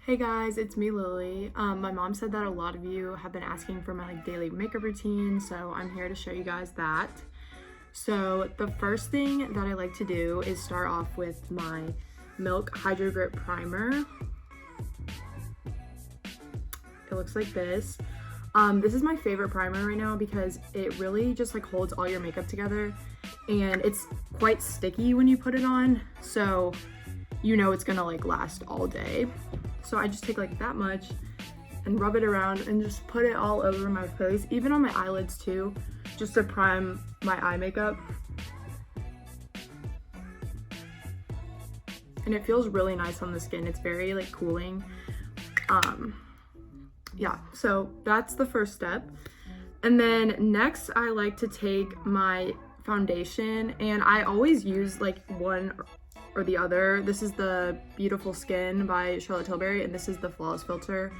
Hey guys, it's me, Lily. My mom said that a lot of you have been asking for my daily makeup routine, so I'm here to show you guys that. So the first thing that I like to do is start off with my Milk Hydro Grip Primer. It looks like this. This is my favorite primer right now because it really just like holds all your makeup together, and it's quite sticky when you put it on, so you know it's gonna like last all day. So I just take like that much and rub it around and just put it all over my face, even on my eyelids too, just to prime my eye makeup. And it feels really nice on the skin. It's very like cooling. Yeah, so that's the first step. And then next I like to take my foundation, and I always use like one or the other. This is the Beautiful Skin by Charlotte Tilbury, and this is the Flawless Filter,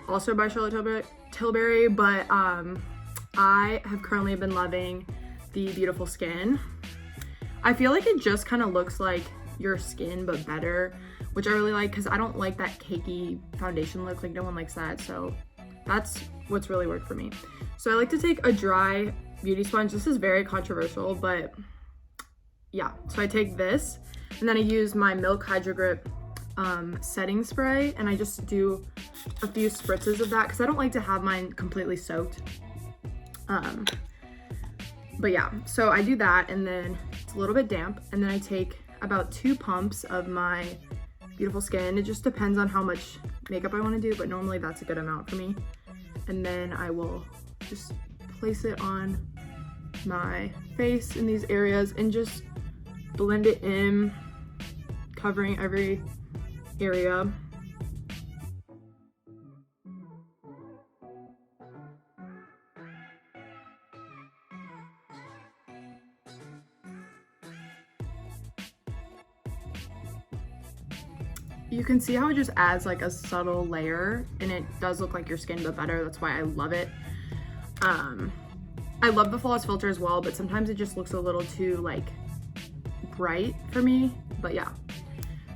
also by Charlotte Tilbury, but I have currently been loving the Beautiful Skin. I feel like it just kind of looks like your skin but better, which I really like because I don't like that cakey foundation look. Like no one likes that, so that's what's really worked for me. So I like to take a dry beauty sponge. This is very controversial, but yeah, so I take this and then I use my Milk Hydro Grip setting spray, and I just do a few spritzes of that because I don't like to have mine completely soaked. But yeah, so I do that, and then it's a little bit damp, and then I take about 2 pumps of my Beautiful Skin. It just depends on how much makeup I want to do, but normally that's a good amount for me. And then I will just place it on my face in these areas and just blend it in, covering every area. You can see how it just adds like a subtle layer, and it does look like your skin but better. That's why I love it. I love the Flawless Filter as well, but sometimes it just looks a little too like bright for me, but yeah.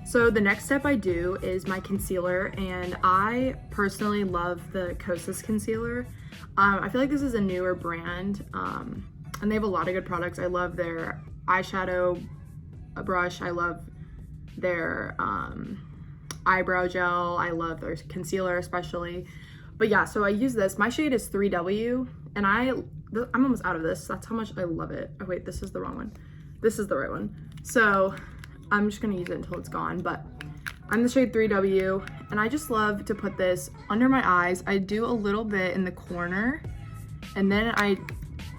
So the next step I do is my concealer, and I personally love the Kosas concealer. I feel like this is a newer brand, and they have a lot of good products. I love their eyeshadow brush. I love their eyebrow gel. I love their concealer especially. But yeah, so I use this. My shade is 3W, and I'm almost out of this. That's how much I love it. Oh wait, this is the wrong one. This is the right one. So I'm just gonna use it until it's gone, but I'm the shade 3W, and I just love to put this under my eyes. I do a little bit in the corner, and then I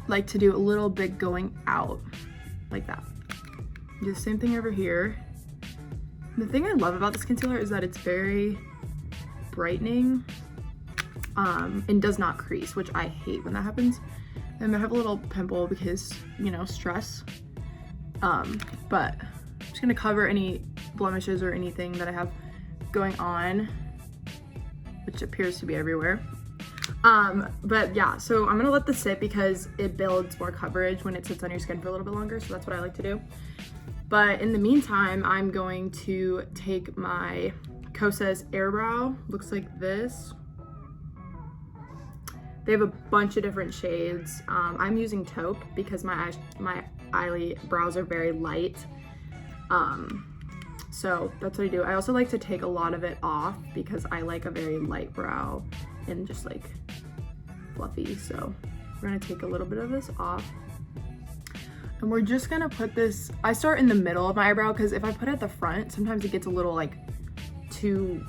like to do a little bit going out, like that. Do the same thing over here. The thing I love about this concealer is that it's very brightening, and does not crease, which I hate when that happens. And I have a little pimple because, you know, stress. But I'm just gonna cover any blemishes or anything that I have going on, which appears to be everywhere. But yeah, so I'm gonna let this sit because it builds more coverage when it sits on your skin for a little bit longer, so that's what I like to do. But in the meantime, I'm going to take my Kosas Airbrow. Looks like this. They have a bunch of different shades. I'm using taupe because my eyebrows are very light. So that's what I do. I also like to take a lot of it off because I like a very light brow and just like fluffy. So we're gonna take a little bit of this off. And we're just gonna put this, I start in the middle of my eyebrow because if I put it at the front, sometimes it gets a little like too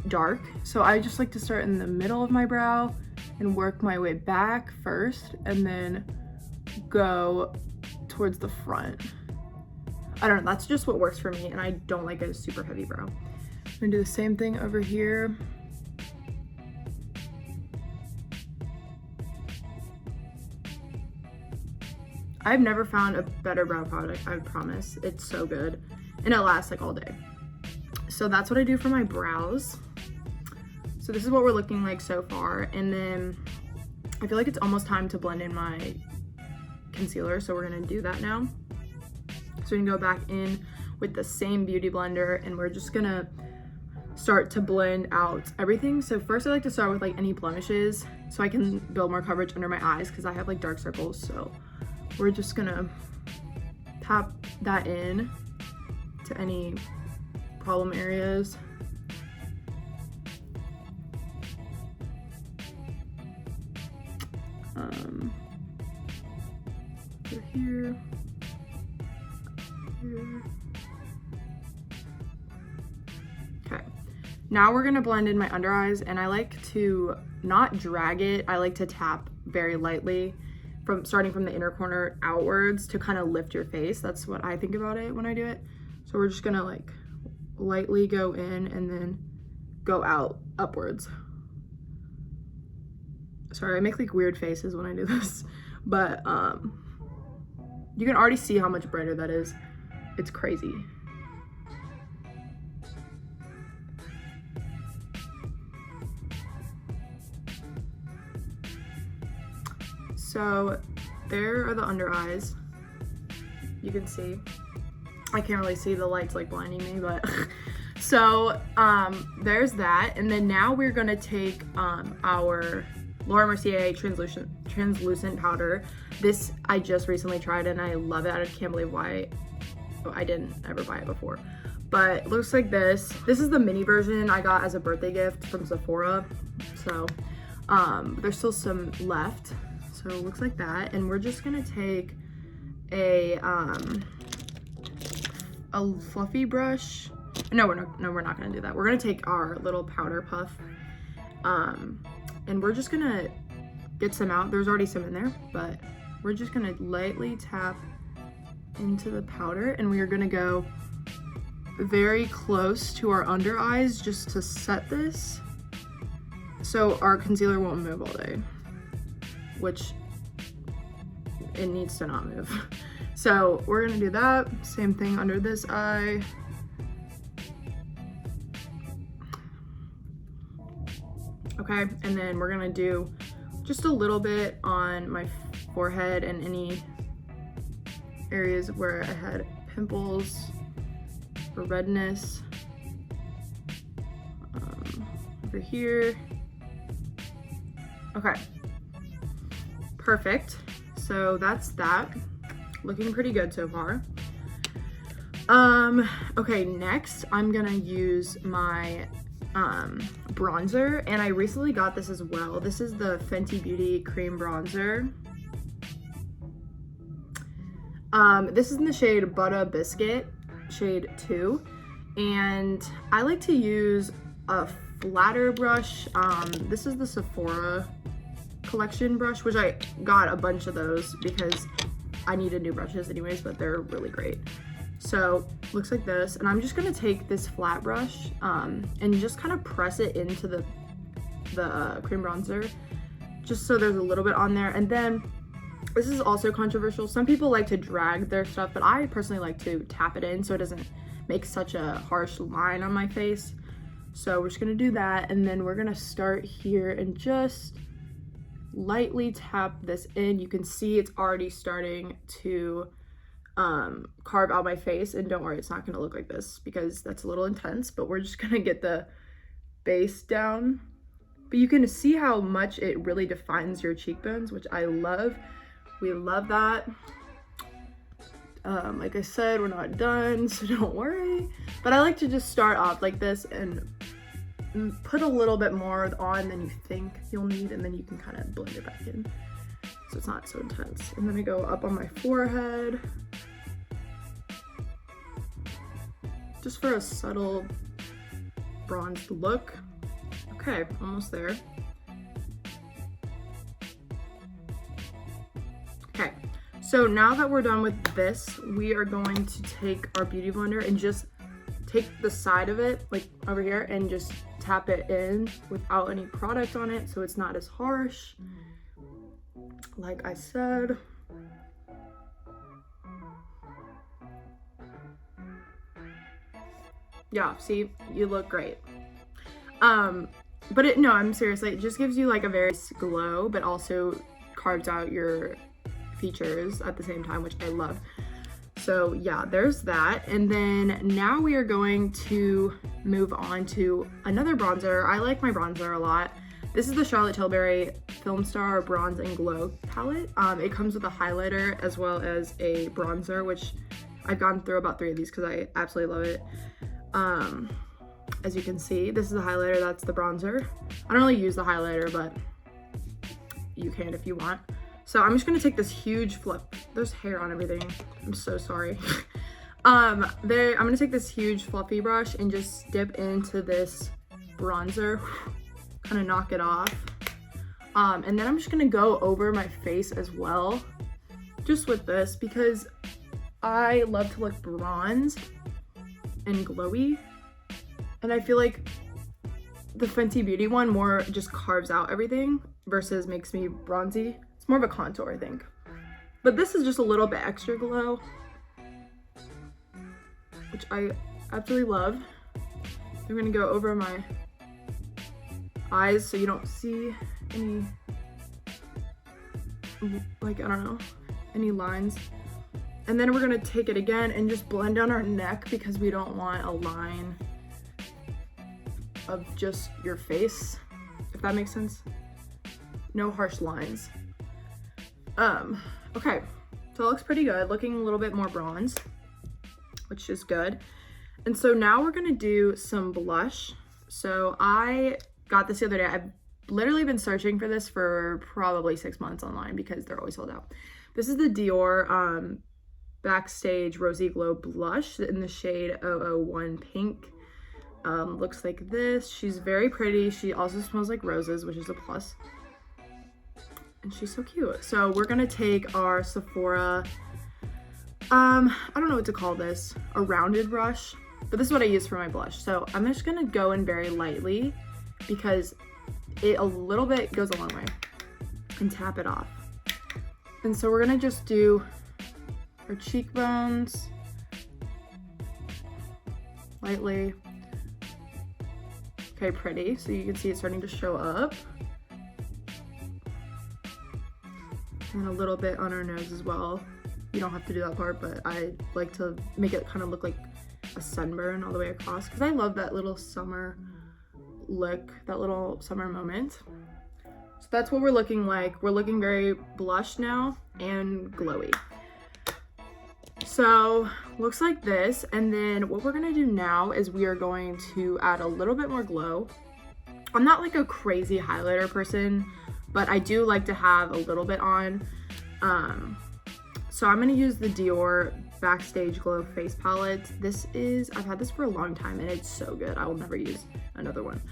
dark. So I just like to start in the middle of my brow and work my way back first and then go towards the front. I don't know, that's just what works for me, and I don't like a super heavy brow. I'm gonna do the same thing over here. I've never found a better brow product, I promise. It's so good, and it lasts like all day. So that's what I do for my brows. So this is what we're looking like so far, and then I feel like it's almost time to blend in my concealer, so we're gonna do that now. So we can go back in with the same beauty blender, and we're just gonna start to blend out everything. So first I like to start with like any blemishes so I can build more coverage under my eyes because I have like dark circles. So we're just gonna tap that in to any problem areas. Here. Okay, now we're gonna blend in my under eyes, and I like to not drag it. I like to tap very lightly from starting from the inner corner outwards to kind of lift your face. That's what I think about it when I do it. So we're just gonna like lightly go in and then go out upwards. Sorry, I make like weird faces when I do this, but you can already see how much brighter that is. It's crazy. So there are the under eyes. You can see. I can't really see, the light's like blinding me, but so there's that. And then now we're gonna take our Laura Mercier translucent powder. This I just recently tried and I love it. I can't believe why I didn't ever buy it before. But it looks like this. This is the mini version I got as a birthday gift from Sephora. So there's still some left. So it looks like that. And we're just gonna take a fluffy brush. No, we're not gonna do that. We're gonna take our little powder puff. And we're just gonna get some out. There's already some in there, but we're just gonna lightly tap into the powder, and we are gonna go very close to our under eyes just to set this so our concealer won't move all day, which it needs to not move. So we're gonna do that. Same thing under this eye. Okay, and then we're gonna do just a little bit on my forehead and any areas where I had pimples or redness. Over here. Okay, perfect. So that's that. Looking pretty good so far. Okay, next I'm gonna use my bronzer, and I recently got this as well. This is the Fenty Beauty Cream Bronzer. This is in the shade Butter Biscuit, shade 2, and I like to use a flatter brush. This is the Sephora collection brush, which I got a bunch of those because I needed new brushes anyways, but they're really great. So looks like this, and I'm just gonna take this flat brush and just kind of press it into the cream bronzer, just so there's a little bit on there. And then this is also controversial. Some people like to drag their stuff, but I personally like to tap it in so it doesn't make such a harsh line on my face. So we're just gonna do that, and then we're gonna start here and just lightly tap this in. You can see it's already starting to carve out my face, and don't worry, it's not gonna look like this because that's a little intense, but we're just gonna get the base down. But you can see how much it really defines your cheekbones, which I love. We love that. Like I said, we're not done, so don't worry. But I like to just start off like this and put a little bit more on than you think you'll need, and then you can kind of blend it back in so it's not so intense. And then I go up on my forehead just for a subtle bronzed look. Okay, almost there. Okay, so now that we're done with this, we are going to take our beauty blender and just take the side of it, like over here, and just tap it in without any product on it so it's not as harsh. Like I said. Yeah, see, you look great. But no, I'm seriously, it just gives you like a very glow, but also carves out your features at the same time, which I love. So yeah, there's that. And then now we are going to move on to another bronzer. I like my bronzer a lot. This is the Charlotte Tilbury Film Star Bronze and Glow palette. It comes with a highlighter as well as a bronzer, which I've gone through about 3 of these because I absolutely love it. As you can see, this is the highlighter, that's the bronzer. I don't really use the highlighter, but you can if you want. So I'm just gonna take this huge there's hair on everything. I'm so sorry. I'm gonna take this huge fluffy brush and just dip into this bronzer, kind of knock it off. And then I'm just gonna go over my face as well, just with this, because I love to look bronze and glowy. And I feel like the Fenty Beauty one more just carves out everything versus makes me bronzy. It's more of a contour, I think. But this is just a little bit extra glow, which I absolutely love. I'm gonna go over my eyes so you don't see any, like, I don't know, any lines. And then we're gonna take it again and just blend down our neck because we don't want a line of just your face, if that makes sense. No harsh lines. Okay, so it looks pretty good, looking a little bit more bronze, which is good. And so now we're gonna do some blush. So I got this the other day. I've literally been searching for this for probably 6 months online because they're always sold out. This is the Dior Backstage Rosy Glow Blush in the shade 001 Pink. Looks like this. She's very pretty. She also smells like roses, which is a plus. And she's so cute. So we're gonna take our Sephora, I don't know what to call this, a rounded brush, but this is what I use for my blush. So I'm just gonna go in very lightly because it a little bit goes a long way, and tap it off. And so we're gonna just do our cheekbones lightly. Okay, pretty. So you can see it's starting to show up. And a little bit on our nose as well. You don't have to do that part, but I like to make it kind of look like a sunburn all the way across because I love that little summer look, that little summer moment. So that's what we're looking like. We're looking very blush now and glowy. So looks like this. And then what we're gonna do now is we are going to add a little bit more glow. I'm not like a crazy highlighter person, but I do like to have a little bit on. So I'm gonna use the Dior Backstage Glow Face Palette. I've had this for a long time and it's so good. I will never use another one.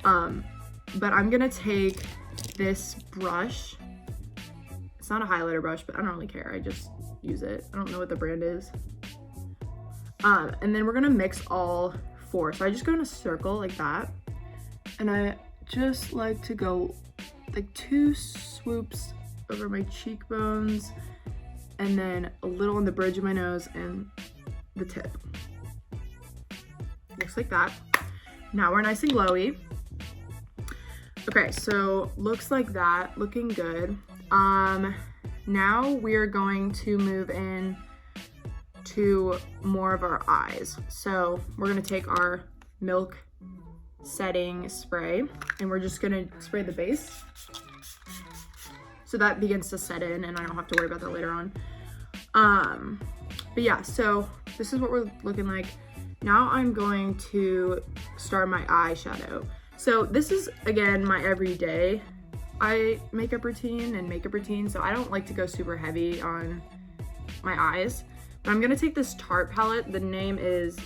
But I'm gonna take this brush. It's not a highlighter brush, but I don't really care. I just use it. I don't know what the brand is. And then we're gonna mix all 4. So I just go in a circle like that. And I just like to go like 2 swoops over my cheekbones and then a little on the bridge of my nose and the tip. Looks like that. Now we're nice and glowy. Okay, so looks like that, looking good. Now we're going to move in to more of our eyes. So we're gonna take our Milk setting spray and we're just gonna spray the base so that begins to set in and I don't have to worry about that later on. But yeah, so this is what we're looking like. Now I'm going to start my eyeshadow. So this is, again, my everyday makeup routine, so I don't like to go super heavy on my eyes. But I'm gonna take this Tarte palette. The name is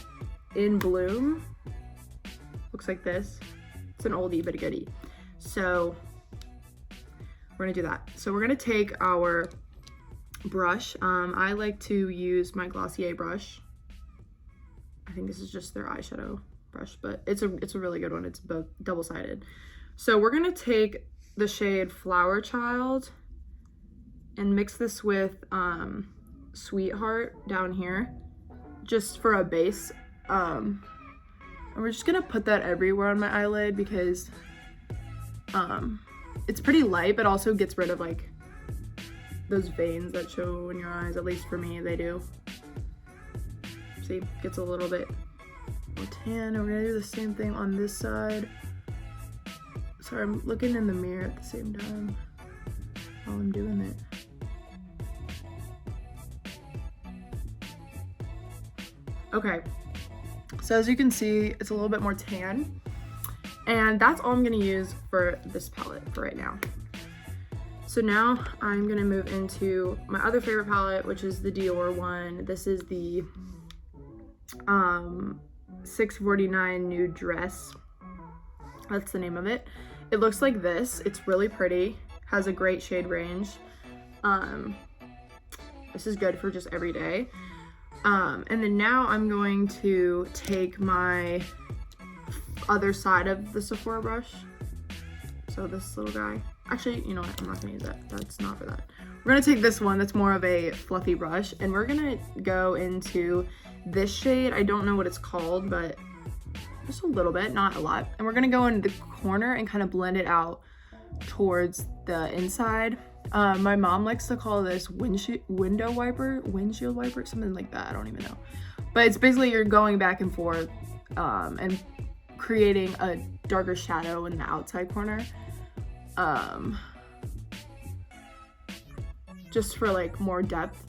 In Bloom. Looks like this. It's an oldie but a goodie. So we're gonna do that. So we're gonna take our brush. I like to use my Glossier brush. I think this is just their eyeshadow brush, but it's a really good one. It's both double-sided. So we're gonna take the shade Flower Child and mix this with Sweetheart down here, just for a base. And we're just gonna put that everywhere on my eyelid because it's pretty light, but also gets rid of like those veins that show in your eyes. At least for me, they do. See, gets a little bit more tan. And we're gonna do the same thing on this side. Sorry, I'm looking in the mirror at the same time while I'm doing it. Okay, so as you can see, it's a little bit more tan, and that's all I'm gonna use for this palette for right now. So now I'm gonna move into my other favorite palette, which is the Dior one. This is the 649 Nude Dress. That's the name of it. It looks like this. It's really pretty, has a great shade range. This is good for just every day. And then now I'm going to take my other side of the Sephora brush. So this little guy. Actually, you know what? I'm not gonna use that. That's not for that. We're gonna take this one that's more of a fluffy brush, and we're gonna go into this shade. I don't know what it's called, but just a little bit, not a lot. And we're gonna go in the corner and kind of blend it out towards the inside. My mom likes to call this windshield wiper, something like that. I don't even know. But it's basically you're going back and forth and creating a darker shadow in the outside corner. Just for like more depth,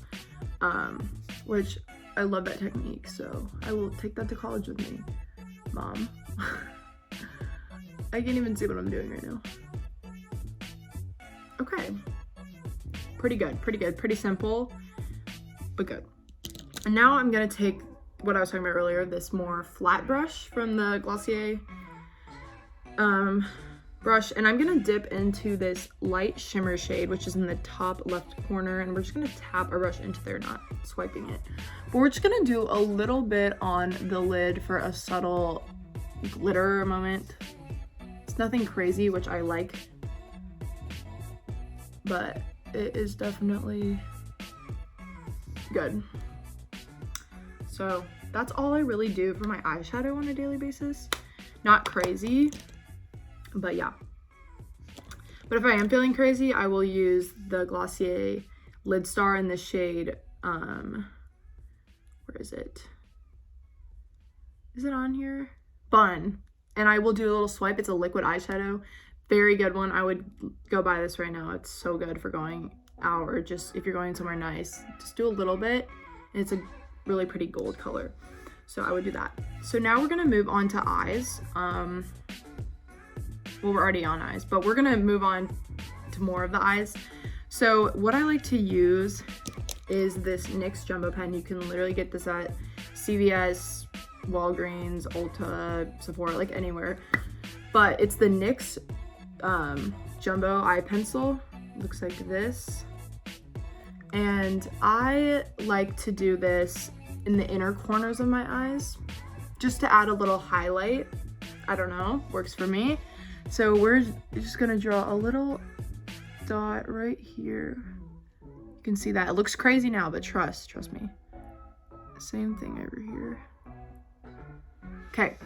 which I love that technique. So I will take that to college with me, Mom. I can't even see what I'm doing right now. Okay. Pretty good, pretty simple, but good. And now I'm gonna take what I was talking about earlier, this more flat brush from the Glossier brush, and I'm gonna dip into this light shimmer shade, which is in the top left corner, and we're just gonna tap our brush into there, not swiping it. But we're just gonna do a little bit on the lid for a subtle glitter moment. It's nothing crazy, which I like, but it is definitely good. So that's all I really do for my eyeshadow on a daily basis. Not crazy, but yeah. But if I am feeling crazy, I will use the Glossier Lid Star in the shade, where is it? Is it on here? Bun. And I will do a little swipe. It's a liquid eyeshadow. Very good one. I would go buy this right now. It's so good for going out, or just if you're going somewhere nice. Just do a little bit, and it's a really pretty gold color. So I would do that. So now we're gonna move on to eyes. Well, we're already on eyes, but we're gonna move on to more of the eyes. So what I like to use is this NYX Jumbo Pen. You can literally get this at CVS, Walgreens, Ulta, Sephora, like anywhere. But it's the NYX Jumbo Eye Pencil. Looks like this. And I like to do this in the inner corners of my eyes, just to add a little highlight. I don't know, works for me. So we're just gonna draw a little dot right here. You can see that. It looks crazy now, but trust me. Same thing over here. Okay,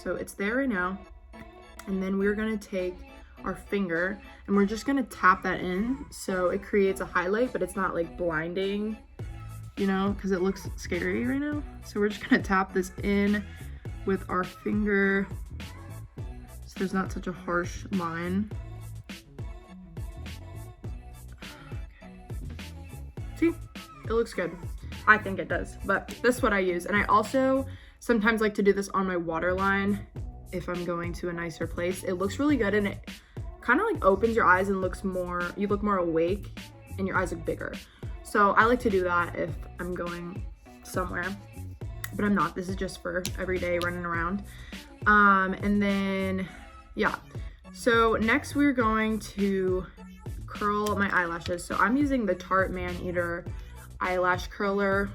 so it's there right now. And then we're gonna take our finger and we're just gonna tap that in so it creates a highlight, but it's not like blinding, you know, because it looks scary right now. So we're just gonna tap this in with our finger so there's not such a harsh line. See, it looks good. I think it does, but this is what I use. And I also sometimes like to do this on my waterline if I'm going to a nicer place. It looks really good, and it kind of like opens your eyes and looks more, you look more awake and your eyes look bigger. So I like to do that if I'm going somewhere, but I'm not. This is just for everyday running around. And then, yeah. So next we're going to curl my eyelashes. So I'm using the Tarte Man Eater eyelash curler.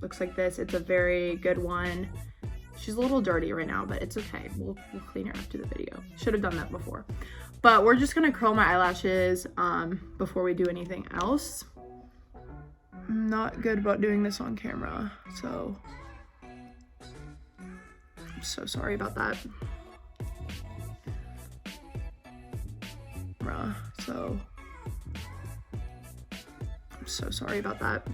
Looks like this. It's a very good one. She's a little dirty right now, but it's okay. We'll clean her after the video. Should have done that before. But we're just gonna curl my eyelashes before we do anything else. I'm not good about doing this on camera, so I'm so sorry about that. So I'm so sorry about that.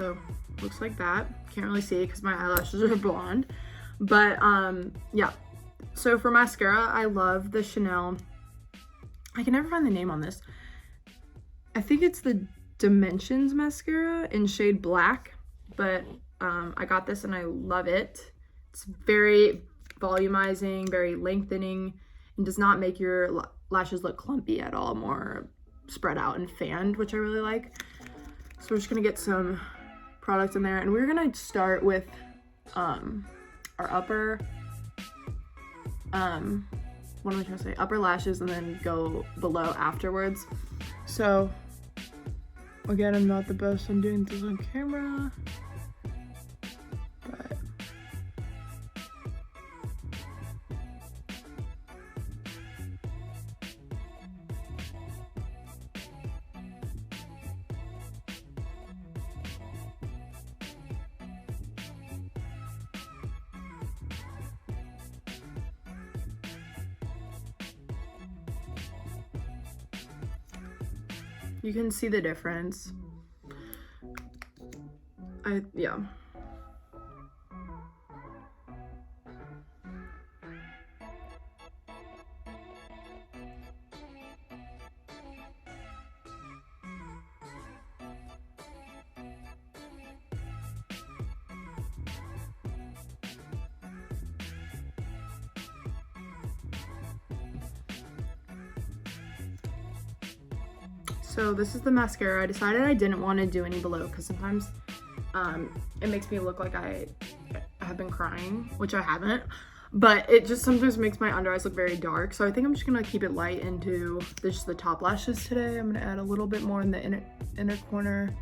So looks like that. Can't really see because my eyelashes are blonde. But yeah. So for mascara, I love the Chanel. I can never find the name on this. I think it's the Dimensions mascara in shade black. But I got this and I love it. It's very volumizing, very lengthening, and does not make your lashes look clumpy at all. More spread out and fanned, which I really like. So we're just gonna get some products in there, and we're gonna start with our upper what am I trying to say, upper lashes, and then go below afterwards. So again, I'm not the best on doing this on camera, but you can see the difference. Yeah. So this is the mascara. I decided I didn't want to do any below because sometimes it makes me look like I have been crying, which I haven't, but it just sometimes makes my under eyes look very dark. So I think I'm just gonna keep it light into just the top lashes today. I'm gonna add a little bit more in the inner corner.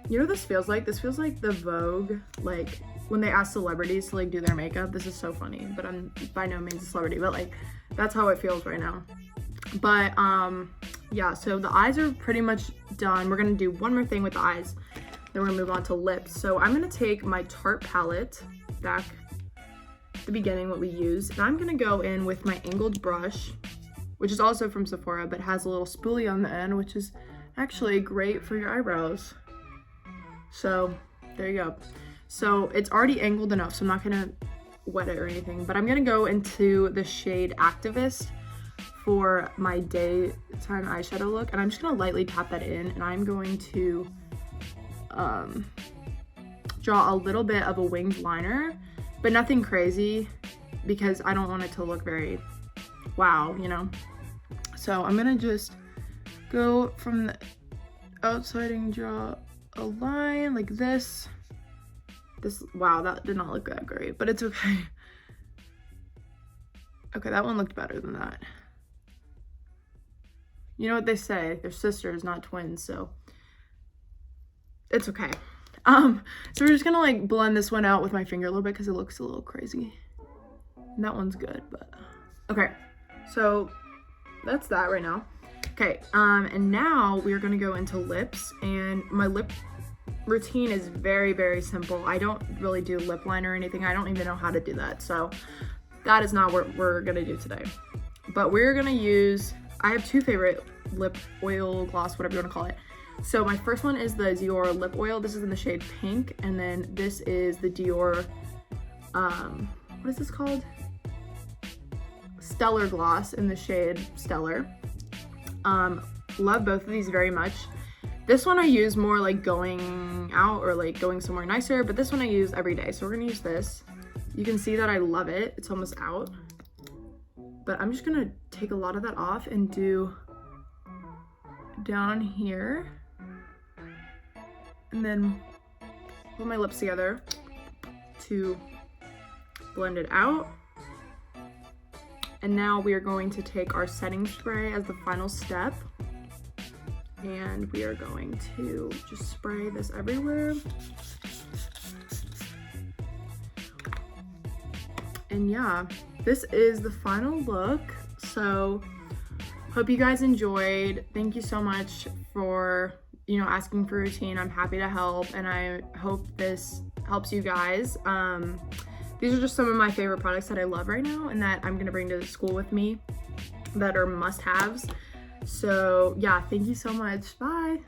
You know what this feels like? This feels like the Vogue, like when they ask celebrities to like do their makeup. This is so funny, but I'm by no means a celebrity, but like that's how it feels right now. But yeah, so the eyes are pretty much done. We're gonna do one more thing with the eyes, then we're gonna move on to lips. So I'm gonna take my Tarte palette back at the beginning, what we used, and I'm gonna go in with my angled brush, which is also from Sephora, but has a little spoolie on the end, which is actually great for your eyebrows. So there you go. So it's already angled enough, so I'm not gonna wet it or anything, but I'm gonna go into the shade Activist for my daytime eyeshadow look, and I'm just gonna lightly tap that in, and I'm going to draw a little bit of a winged liner, but nothing crazy because I don't want it to look very wow, you know. So I'm gonna just go from the outside and draw a line like this. Wow, that did not look that great, but it's okay. Okay, that one looked better than that. You know what they say, they're sisters, not twins, so it's okay. So we're just gonna like blend this one out with my finger a little bit because it looks a little crazy. And that one's good, but okay. So that's that right now. Okay, and now we're gonna go into lips, and my lip routine is very, very simple. I don't really do lip liner or anything. I don't even know how to do that. So that is not what we're gonna do today. But we're gonna use, I have two favorite lip oil, gloss, whatever you wanna call it. So my first one is the Dior lip oil. This is in the shade pink. And then this is the Dior, what is this called? Stellar gloss in the shade Stellar. Love both of these very much. This one I use more like going out or like going somewhere nicer, but this one I use every day. So we're gonna use this. You can see that I love it. It's almost out. But I'm just gonna take a lot of that off and do down here. And then put my lips together to blend it out. And now we are going to take our setting spray as the final step. And we are going to just spray this everywhere. And yeah, this is the final look. So hope you guys enjoyed. Thank you so much for, asking for a routine. I'm happy to help, and I hope this helps you guys. These are just some of my favorite products that I love right now and that I'm gonna bring to school with me that are must-haves. So yeah, thank you so much. Bye.